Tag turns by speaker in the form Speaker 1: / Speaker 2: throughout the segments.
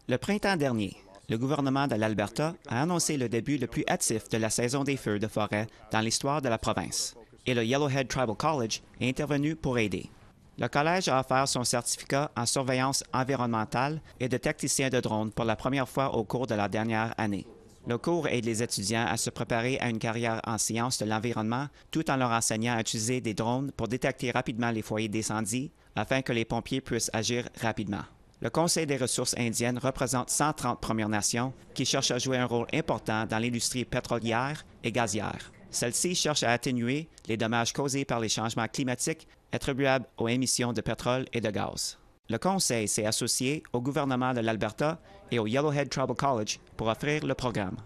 Speaker 1: Le printemps dernier, le gouvernement de l'Alberta a annoncé le début le plus hâtif de la saison des feux de forêt dans l'histoire de la province, et le Yellowhead Tribal College est intervenu pour aider. Le collège a offert son certificat en surveillance environnementale et de technicien de drone pour la première fois au cours de la dernière année. Le cours aide les étudiants à se préparer à une carrière en sciences de l'environnement tout en leur enseignant à utiliser des drones pour détecter rapidement les foyers d'incendie afin que les pompiers puissent agir rapidement. Le Conseil des ressources indiennes représente 130 Premières Nations qui cherchent à jouer un rôle important dans l'industrie pétrolière et gazière. Celle-ci cherche à atténuer les dommages causés par les changements climatiques attribuables aux émissions de pétrole et de gaz. Le Conseil s'est associé au gouvernement de l'Alberta et au Yellowhead Tribal College pour offrir le programme.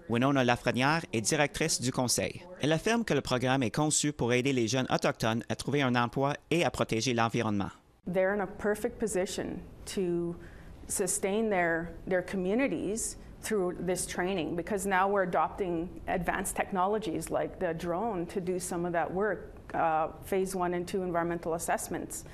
Speaker 1: Winona Lafrenière est directrice du Conseil. Elle affirme que le programme est conçu pour aider les jeunes autochtones à trouver un emploi et à protéger l'environnement.
Speaker 2: They're in a perfect position to sustain their communities through this training because now we're adopting advanced technologies like the drone to do some of that work, phase 1 and 2 environmental assessments,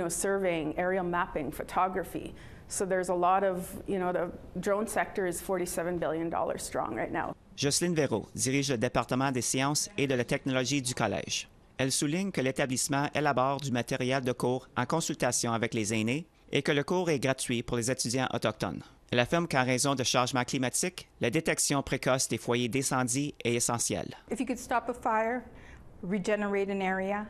Speaker 2: surveying, aerial mapping, photography. So there's a lot of, the drone sector is $47 billion strong right now.
Speaker 1: Jocelyne Véraud dirige le département des sciences et de la technologie du collège. Elle souligne que l'établissement élabore du matériel de cours en consultation avec les aînés et que le cours est gratuit pour les étudiants autochtones. Elle affirme qu'en raison de changements climatiques, la détection précoce des foyers d'incendie est essentielle.
Speaker 3: If you could stop a fire, regenerate an area,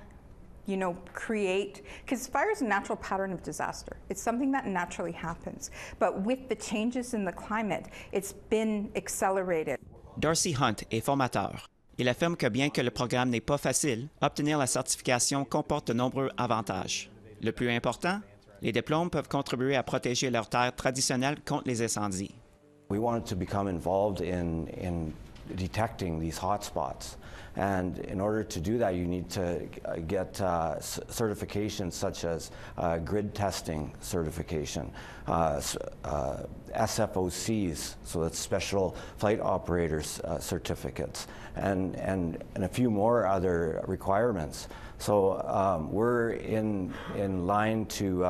Speaker 3: create, because fire is a natural pattern of disaster. It's something that naturally happens. But with the changes in the climate, it's been accelerated.
Speaker 1: Darcy Hunt est formateur. Il affirme que bien que le programme n'est pas facile, obtenir la certification comporte de nombreux avantages. Le plus important, les diplômes peuvent contribuer à protéger leurs terres traditionnelles contre les incendies.
Speaker 4: We wanted to become involved in detecting these hotspots. And in order to do that, you need to get certifications such as grid testing certification, SFOCs, so that's Special Flight Operators certificates, and a few more other requirements. So we're in line to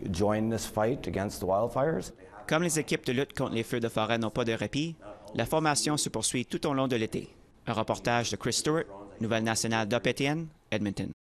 Speaker 4: join this fight against the wildfires.
Speaker 1: Comme les équipes de lutte contre les feux de forêt n'ont pas de répit, la formation se poursuit tout au long de l'été. Un reportage de Chris Stewart, Nouvelle nationale d'Opétienne, Edmonton.